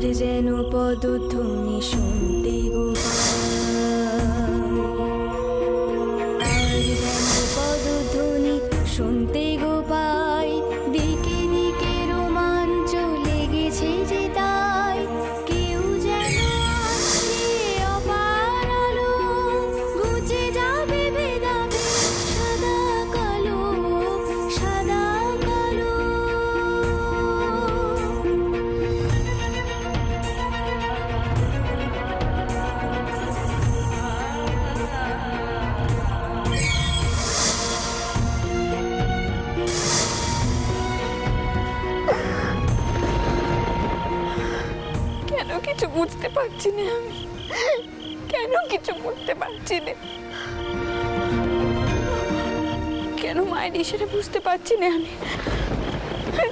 আর যেন পদধ্বনি শুনতে গো আর যেন পদধ্বনি শুনতে গো পাই, দিকে দিকে রোমাঞ্চ লেগেছে যে তাই, কেউ যেন আসছে অপার আলো, ঘুচে যাবে ভেদাভেদ সাদা কালো, সাদা কালো। কেন কিছু বুঝতে পারছি না আমি, কেন কিছু বুঝতে পারছি না, কেন মায়ের ইশারা বুঝতে পারছি না আমি,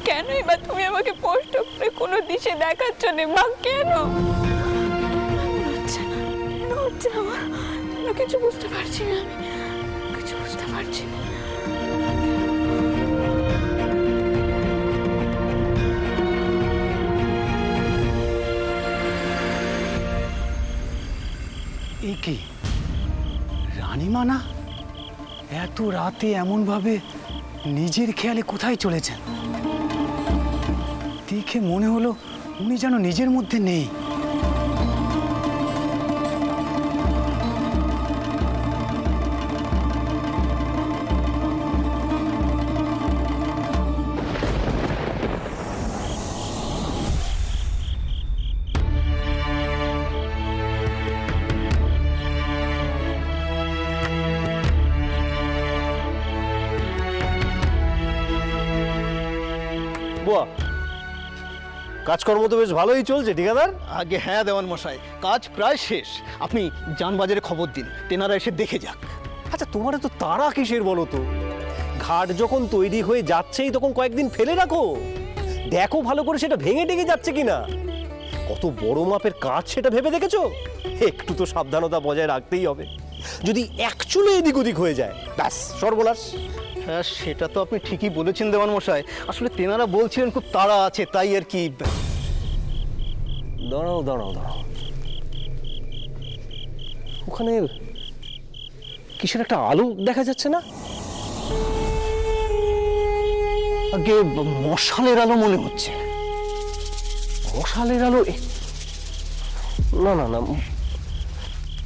কেনই বা তুমি আমাকে স্পষ্ট করে কোনো দিশে দেখাচ্ছ না মা? কেন হচ্ছে না, কেন হচ্ছে না আমার? কেন কিছু বুঝতে পারছি না আমি, কিছু বুঝতে পারছি না। এ কি রানীমা না? এত রাতে এমন ভাবে নিজের খেয়ালে কোথায় চলেছেন? দেখে মনে হলো উনি যেন নিজের মধ্যে নেই। বুয়া, কাজকর্ম তো বেশ ভালোই চলছে ঠিকাদার। আগে হ্যাঁ দেওয়ান মশাই, কাজ প্রায় শেষ। আপনি যানবাজারে খবর দিন, তেনারা এসে দেখে যাক। আচ্ছা, তোমার তো তারা কিসের বলো তো? ঘাট যখন তৈরি হয়ে যাচ্ছেই তখন কয়েকদিন ফেলে রাখো, দেখো ভালো করে সেটা ভেঙে টেগে যাচ্ছে কিনা। কত বড় মাপের কাজ সেটা ভেবে দেখেছো? একটু তো সাবধানতা বজায় রাখতেই হবে। যদি একচুলে এদিক ওদিক হয়ে যায়, ব্যাস সর্বনাশ। হ্যাঁ, সেটা তো আপনি ঠিকই বলেছেন দেওয়ান মশাই। আসলে তেনারা বলছিলেন খুব তাড়া আছে, তাই আর কি। দাঁড়াও দাঁড়াও দাঁড়াও, ওখানে কিসের একটা আলো দেখা যাচ্ছে না? আগে মশালের আলো মনে হচ্ছে। মশালের আলো? না না না,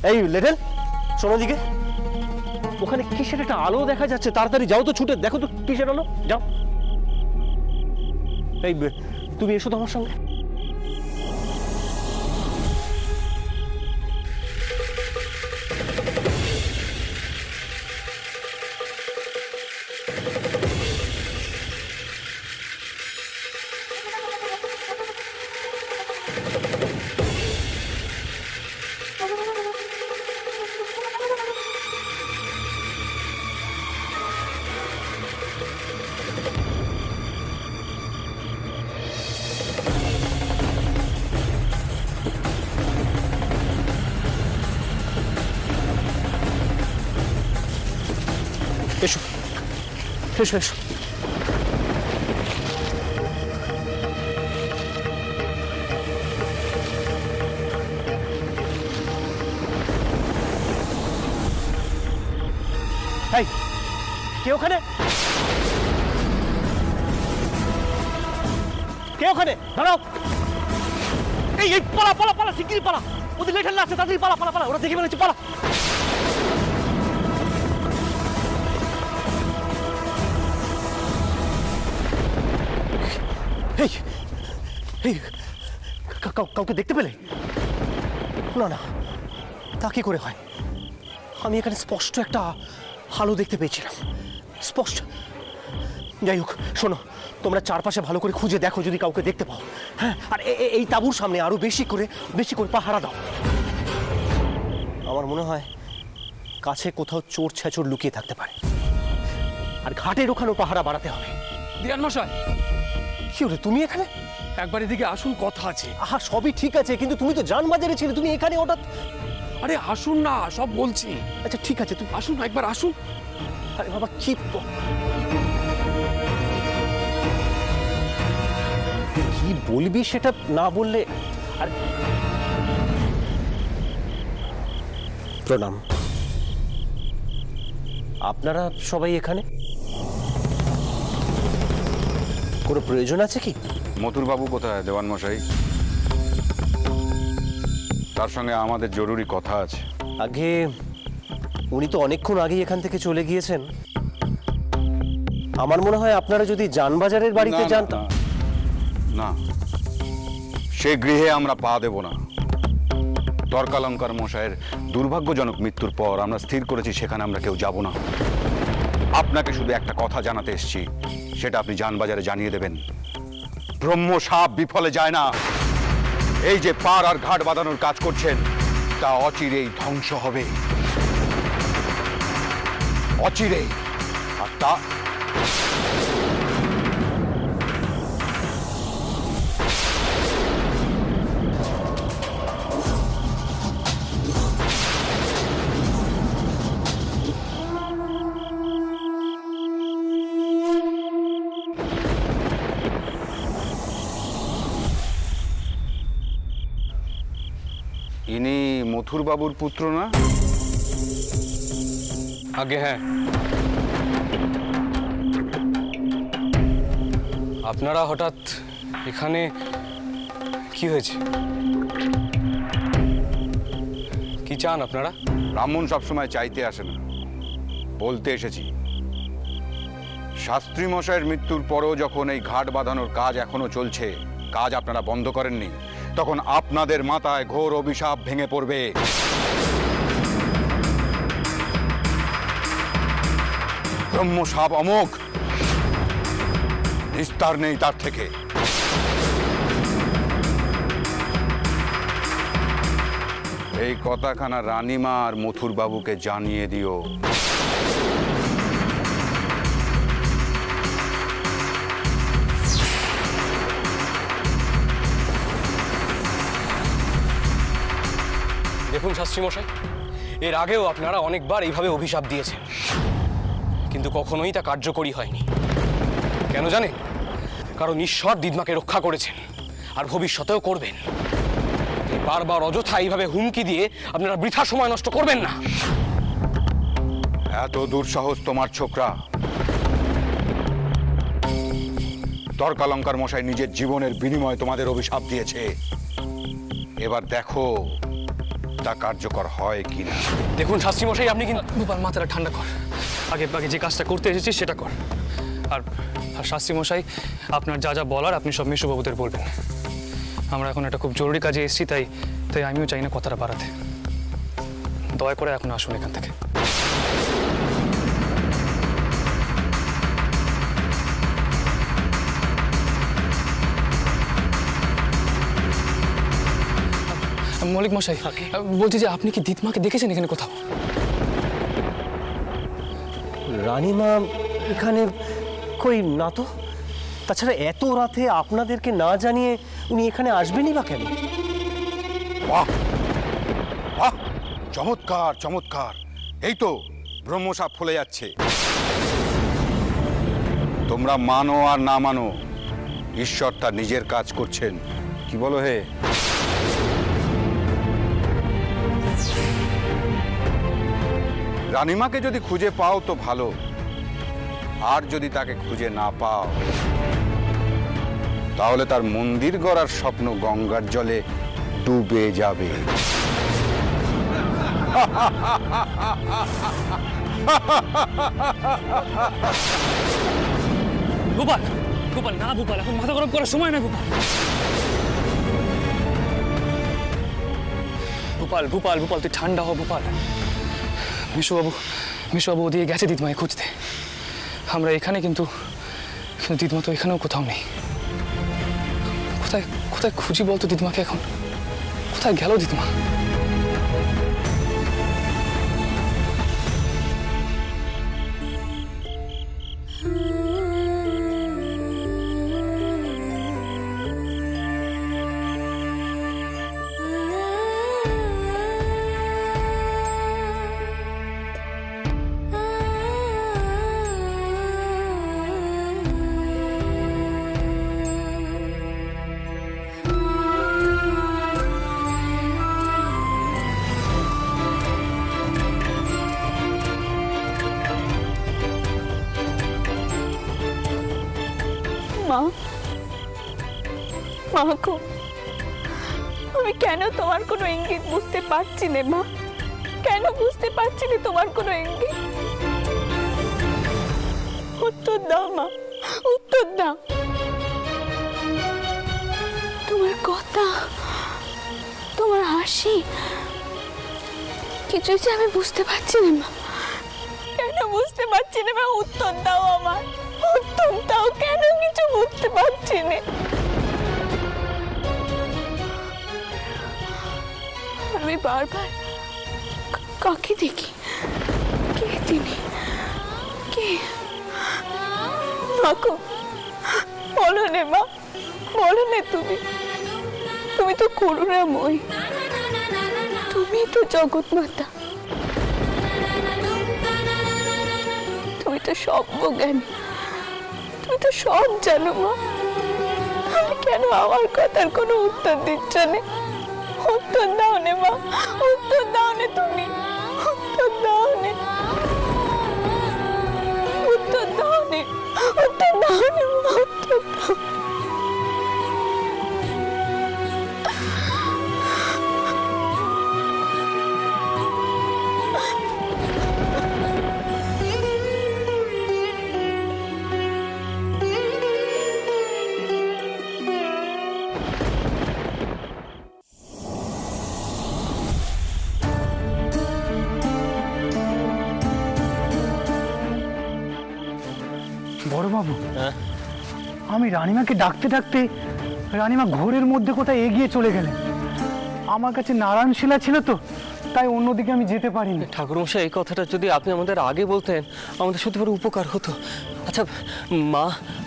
এই লেডেল শোনো দিকে, ওখানে কিসের একটা আলো দেখা যাচ্ছে। তাড়াতাড়ি যাও তো, ছুটে দেখো তো কিসের আলো, যাও। এই তুমি এসো তো আমার সঙ্গে। এসো এসো এসো। এই কে ওখানে? কে ওখানে? দাঁড়াও। এই এই পালা পালা পালা, শিগগিরই পালা, ওদের লেঠাল আছে, তাড়াতাড়ি পালা পালা পালা, ওরা দেখে ফেলেছে, পালা। এই এই কাউকে দেখতে পেলে? না না, তা কি করে হয়? আমি এখানে স্পষ্ট একটা আলো দেখতে পেয়েছিলাম, স্পষ্ট। যাই হোক, শোনো, তোমরা চারপাশে ভালো করে খুঁজে দেখো যদি কাউকে দেখতে পাও। হ্যাঁ, আর এই তাঁবুর সামনে আরো বেশি করে পাহারা দাও। আমার মনে হয় কাছে কোথাও চোর ছেচোর লুকিয়ে থাকতে পারে, আর ঘাটের ওখানেও পাহারা বাড়াতে হবে। বিরান মশাই, কি হলো তুমি এখানে? একবার এদিকে আসুন, কথা আছে। আহা, সবই ঠিক আছে, কিন্তু তুমি তো যানবাজারে ছিলে, তুমি এখানে হঠাৎ? আরে আসুন না, সব বলছি। আচ্ছা ঠিক আছে, তুমি আসুন, একবার আসুন। আরে বাবা, কি বলবি সেটা না বললে। প্রণাম। আপনারা সবাই এখানে কোনো প্রয়োজন আছে কি? মথুরবাবু কোথায় দেওয়ান মশাই? তার সঙ্গে আমাদের জরুরি কথা আছে। আগে উনি তো অনেকক্ষণ আগেই এখান থেকে চলে গিয়েছেন। আমার মনে হয় আপনারা যদি জানবাজারের বাড়িতে যান না, না, সে গৃহে আমরা পা দেব না। তর্কালঙ্কার মশাইয়ের দুর্ভাগ্যজনক মৃত্যুর পর আমরা স্থির করেছি সেখানে আমরা কেউ যাব না। আপনাকে শুধু একটা কথা জানাতে এসেছি, সেটা আপনি জানবাজারে জানিয়ে দেবেন। ব্রহ্ম সাপ বিফলে যায় না। এই যে পার আর ঘাট বাঁধানোর কাজ করছেন, তা অচিরেই ধ্বংস হবে, অচিরেই। আর তা ইনি মথুরবাবুর পুত্র না? আগে হ্যাঁ। আপনারা হঠাৎ এখানে কি হয়েছে? কি চান আপনারা? ব্রাহ্মণ সবসময় চাইতে আসে না, বলতে এসেছি। শাস্ত্রী মশাইয়ের মৃত্যুর পরও যখন এই ঘাট বাঁধানোর কাজ এখনো চলছে, কাজ আপনারা বন্ধ করেননি, তখন আপনাদের মাথায় ঘোর অভিশাপ ভেঙে পড়বে। ব্রহ্ম সাপ অমোঘ, নিস্তার নেই তার থেকে। এই কথাখানা রানীমা আর মথুর বাবুকে জানিয়ে দিও। দেখুন শাস্ত্রী মশাই, এর আগেও আপনারা অনেকবার এইভাবে অভিশাপ দিয়েছেন, কিন্তু কখনোই তা কার্যকরী হয়নি। কেন জানেন? কারণ ঈশ্বর দিদমাকে রক্ষা করেছেন, আর ভবিষ্যতেও করবেন। বারবার অযথা এইভাবে হুমকি দিয়ে আপনারা বৃথা সময় নষ্ট করবেন না। এত দুঃসাহস তোমার ছোকরা? তর্কালঙ্কার মশাই নিজের জীবনের বিনিময়ে তোমাদের অভিশাপ দিয়েছে। এবার দেখো তা কার্যকর হয় কিনা। দেখুন শাস্ত্রী মশাই, আপনি কিন্তু গোপাল, মাথাটা ঠান্ডা কর। আগে যে কাজটা করতে এসেছি সেটা কর। আর শাস্ত্রী মশাই, আপনার যা যা বলার আপনি সব মেশোবাবুদের বলবেন। আমরা এখন একটা খুব জরুরি কাজে এসেছি, তাই আমিও চাই না কথাটা বাড়াতে। দয়া করে এখন আসুন এখান থেকে। মল্লিক মশাই, বলছি যে আপনি কি দিদমাকে দেখেছেন এখানে কোথাও? রানীমা এখানে কই না তো। তাছাড়া এত রাতে আপনাদেরকে না জানিয়ে উনি এখানে আসবেনই বা কেন? বাহ বাহ, চমৎকার চমৎকার। এই তো ব্রহ্মসাপ ফলে যাচ্ছে। তোমরা মানো আর না মানো, ঈশ্বর তার নিজের কাজ করছেন। কি বলো হে? রানীমাকে যদি খুঁজে পাও তো ভালো, আর যদি তাকে খুঁজে না পাও, তাহলে তার মন্দির গড়ার স্বপ্ন গঙ্গার জলে ডুবে যাবে। গোপাল, গোপাল না গোপাল, এখন মাথা গরম করার সময় না গোপাল। গোপাল গোপাল গোপাল, তুই ঠান্ডা হ গোপাল। মিশুবাবু ওদিকে গেছে দিদমাকে খুঁজতে। আমরা এখানে, কিন্তু দিদমা তো এখানেও কোথাও নেই। কোথায় কোথায় খুঁজি বলতো দিদমাকে এখন? কোথায় গেল দিদমা? মা গো, আমি কেন তোমার কোনো ইঙ্গিত বুঝতে পারছি না মা? কেন বুঝতে পারছি না তোমার কোনো ইঙ্গিত? উত্তর দাও মা, উত্তর দাও। তোমার কথা, তোমার হাসি, কিছুই যে আমি বুঝতে পারছি না মা। কেন বুঝতে পারছি না মা? উত্তর দাও আমার, উত্তর দাও। কেন কিছু বুঝতে পারছি না? আমি বারবার কাকে দেখি? কে তিনি? কে? মাকো, বলো নে মা, বলো নে। তুমি তো করুণাময়ী, তুমি তো জগৎ মাতা, তুমি তো সর্বজ্ঞানী, তুমি তো সব জানো মা। আমি কেন আমার কথার কোনো উত্তর দিচ্ছ না? উত্তর দাও নে মা, উত্তর দাও নে। তুমি উত্তর দাও নে, উত্তর দাও নে, উত্তর দাও নে মা, উত্তর দাও। বড়বাবু, আমি রানীমাকে ডাকতে ডাকতে রানীমা ঘোরের মধ্যে কোথায় এগিয়ে চলে গেলেন। আমার কাছে নারায়ণ শিলা ছিল তো, তাই অন্যদিকে আমি যেতে পারিনি। ঠাকুরমশাই, এই কথাটা যদি আপনি আমাদের আগে বলতেন, আমাদের সত্যি বড় উপকার হতো। আচ্ছা, মা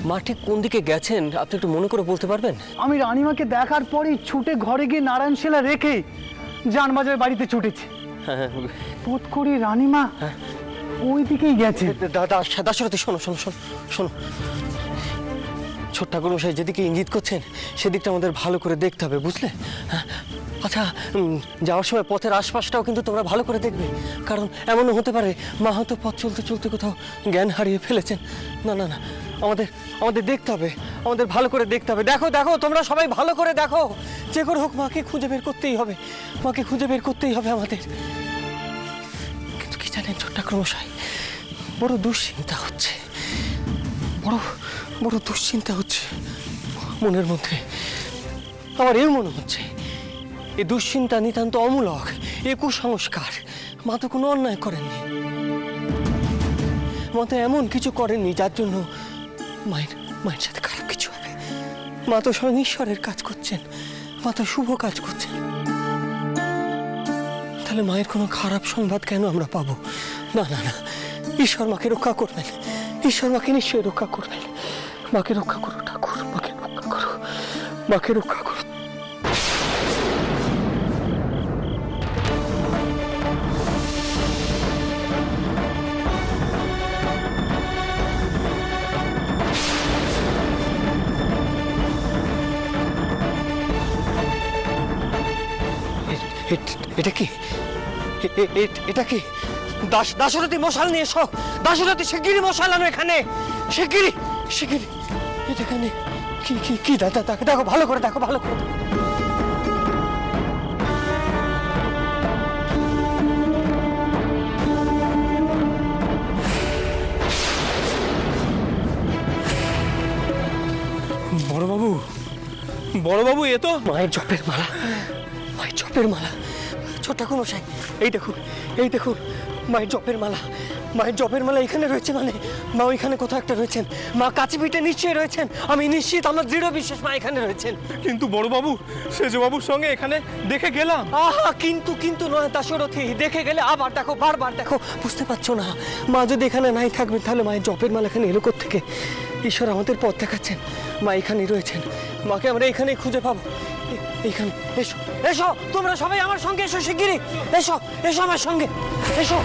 মা ঠিক কোন দিকে গেছেন আপনি একটু মনে করে বলতে পারবেন? আমি রানীমাকে দেখার পরেই ছুটে ঘরে গিয়ে নারায়ণ শিলা রেখে জানবাজার বাড়িতে ছুটেছি। হ্যাঁ, বোধ করি রানীমা ওই দিকেই গেছে। দাশরথী, শোনো শোনো শোনো শোনো, ছোট ঠাকুরমশাই যেদিকে ইঙ্গিত করছেন সেদিকটা আমাদের ভালো করে দেখতে হবে, বুঝলে? হ্যাঁ, আচ্ছা, যাওয়ার সময় পথের আশপাশটাও কিন্তু তোমরা ভালো করে দেখবে, কারণ এমনও হতে পারে মা হয়তো পথ চলতে চলতে কোথাও জ্ঞান হারিয়ে ফেলেছেন। না না না, আমাদের দেখতে হবে, আমাদের ভালো করে দেখতে হবে। দেখো দেখো, তোমরা সবাই ভালো করে দেখো, যে করে হোক মাকে খুঁজে বের করতেই হবে, মাকে খুঁজে বের করতেই হবে আমাদের। কিন্তু কি জানেন ছোট ঠাকুরমশাই, বড় দুশ্চিন্তা হচ্ছে, বড় বড় দুশ্চিন্তা হচ্ছে মনের মধ্যে। আমার এও মনে হচ্ছে এই দুশ্চিন্তা নিতান্ত অমূলক, এ কুসংস্কার। মা তো কোনো অন্যায় করেননি, মা তো এমন কিছু করেননি যার জন্য মায়ের সাথে খারাপ কিছু হবে। মা তো স্বয়ং ঈশ্বরের কাজ করছেন, মা তো শুভ কাজ করছেন। তাহলে মায়ের কোনো খারাপ সংবাদ কেন আমরা পাবো? না না না, ঈশ্বর মাকে রক্ষা করবেন, ঈশ্বর মাকে নিশ্চয়ই রক্ষা করবেন। মাকে রক্ষা করো ঠাকুর, মাকে রক্ষা করো, মাকে রক্ষা করো। এটা কি? এটা কি? দাশরথী, মশাল নিয়ে এসো। দাশরথী, শিগগিরই মশাল আনো এখানে, শিগগিরই শিগগিরই। এটা এখানে কি কি কি? দেখো ভালো করে, দেখো ভালো করে। বড়বাবু, বড়বাবু, এ তো মায়ের জপের মালা, মায়ের জপের মালা। ছোট ঠাকুরমশাই, এই দেখুন, এই দেখুন, মায়ের জপের মালা, মায়ের জপের মালা এখানে রয়েছে। মানে মা ওইখানে কোথাও একটা রয়েছেন, মা কাছে পিঠে নিশ্চয়ই রয়েছেন। আমি নিশ্চিত, আমার দৃঢ় বিশ্বাস মা এখানে রয়েছেন। কিন্তু বড়বাবু, সেজবাবুর সঙ্গে এখানে দেখে গেলাম। আহা, কিন্তু নয় দাশরথী, দেখে গেলে আবার দেখো, বারবার দেখো, বুঝতে পারছো না? মা যদি এখানে নাই থাকবেন তাহলে মায়ের জপের মালা এখানে এলো থেকে? ঈশ্বর আমাদের পথ দেখাচ্ছেন, মা এখানেই রয়েছেন, মাকে আমরা এখানেই খুঁজে পাবো। এইখানে এসো, এসো তোমরা সবাই আমার সঙ্গে এসো, শিগগিরই এসো, এসো আমার সঙ্গে, এসো।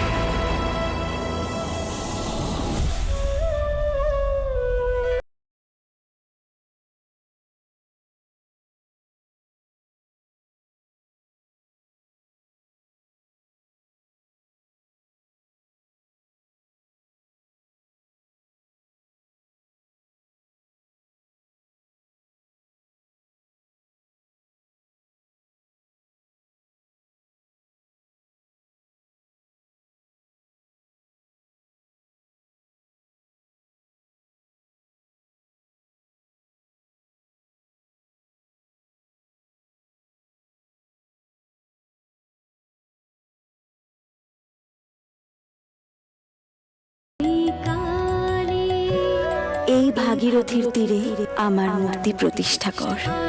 ভাগীরথীর তীরে আমার মূর্তি প্রতিষ্ঠা কর।